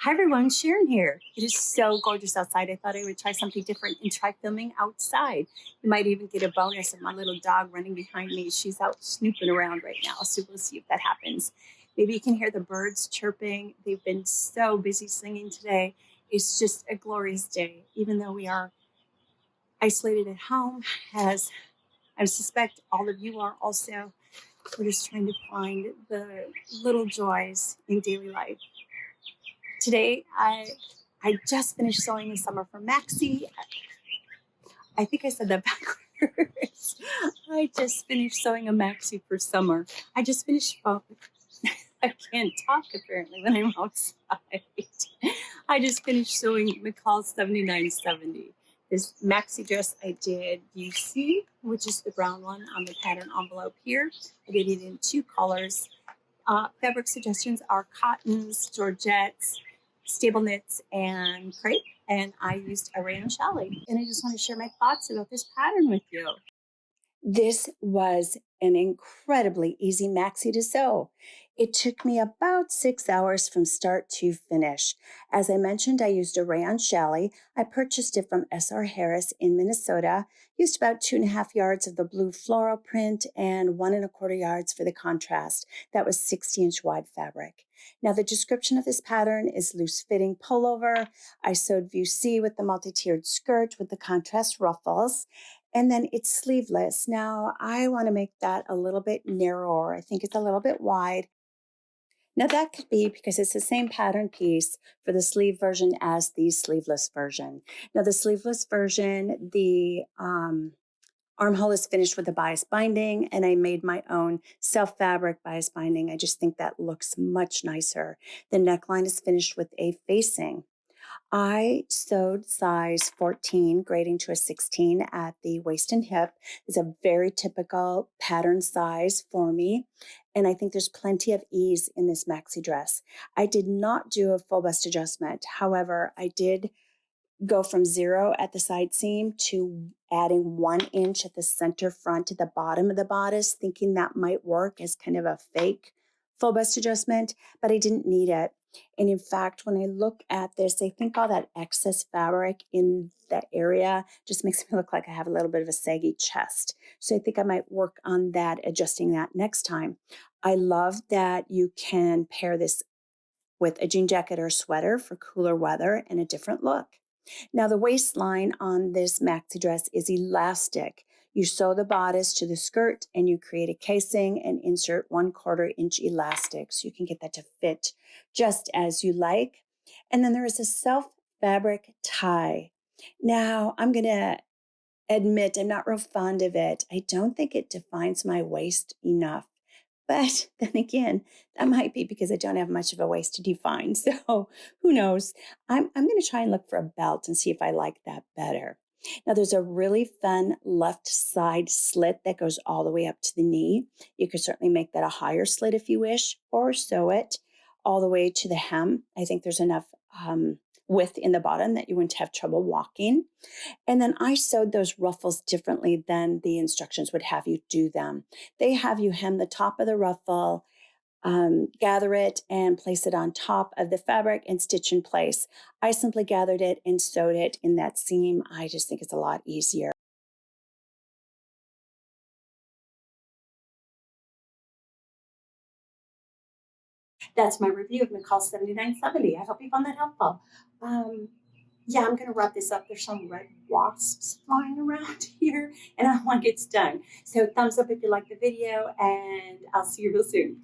Hi everyone, Sharon here. It is so gorgeous outside. I thought I would try something different and try filming outside. You might even get a bonus of my little dog running behind me. She's out snooping around right now, so we'll see if that happens. Maybe you can hear the birds chirping. They've been so busy singing today. It's just a glorious day, even though we are isolated at home, as I suspect all of you are also. We're just trying to find the little joys in daily life. Today, I just finished sewing this summer for Maxi. I think I said that backwards. I just finished sewing a Maxi for summer. I just finished, I can't talk apparently when I'm outside. I just finished sewing Mccall'S 7970. This maxi dress I did UC, which is the brown one on the pattern envelope here. I did it in 2 colors. Fabric suggestions are cottons, georgettes, stable knits, and crepe. And I used a rayon challis. And I just want to share my thoughts about this pattern with you. This was an incredibly easy maxi to sew. It took me about 6 hours from start to finish. As I mentioned, I used a rayon challis. I purchased it from S.R. Harris in Minnesota. Used about 2.5 yards of the blue floral print and 1.25 yards for the contrast. That was 60-inch wide fabric. Now the description of this pattern is loose-fitting pullover. I sewed view C with the multi-tiered skirt with the contrast ruffles. And then it's sleeveless. Now I want to make that a little bit narrower. I think it's a little bit wide. Now that could be because it's the same pattern piece for the sleeve version as the sleeveless version. Now the sleeveless version, the armhole is finished with a bias binding, and I made my own self-fabric bias binding. I just think that looks much nicer. The neckline is finished with a facing. I sewed size 14, grading to a 16 at the waist and hip. It's a very typical pattern size for me, and I think there's plenty of ease in this maxi dress. I did not do a full bust adjustment. However, I did go from 0 at the side seam to adding 1 inch at the center front to the bottom of the bodice, thinking that might work as kind of a fake full bust adjustment, but I didn't need it. And in fact, when I look at this, I think all that excess fabric in that area just makes me look like I have a little bit of a saggy chest. So I think I might work on that, adjusting that next time. I love that you can pair this with a jean jacket or sweater for cooler weather and a different look. Now the waistline on this maxi dress is elastic. You sew the bodice to the skirt and you create a casing and insert 1/4 inch elastic so you can get that to fit just as you like. And then there is a self fabric tie. Now I'm going to admit I'm not real fond of it. I don't think it defines my waist enough. But then again, that might be because I don't have much of a waist to define. So who knows? I'm going to try and look for a belt and see if I like that better. Now there's a really fun left side slit that goes all the way up to the knee. You could certainly make that a higher slit if you wish, or sew it all the way to the hem. I think there's enough width in the bottom that you wouldn't have trouble walking. And then I sewed those ruffles differently than the instructions would have you do them. They have you hem the top of the ruffle, gather it and place it on top of the fabric and stitch in place. I simply gathered it and sewed it in that seam. I just think it's a lot easier. That's my review of Mccall'S 7970. I hope you found that helpful. Yeah, I'm going to wrap this up. There's some red wasps flying around here, and I want it's done. So thumbs up if you like the video, and I'll see you real soon.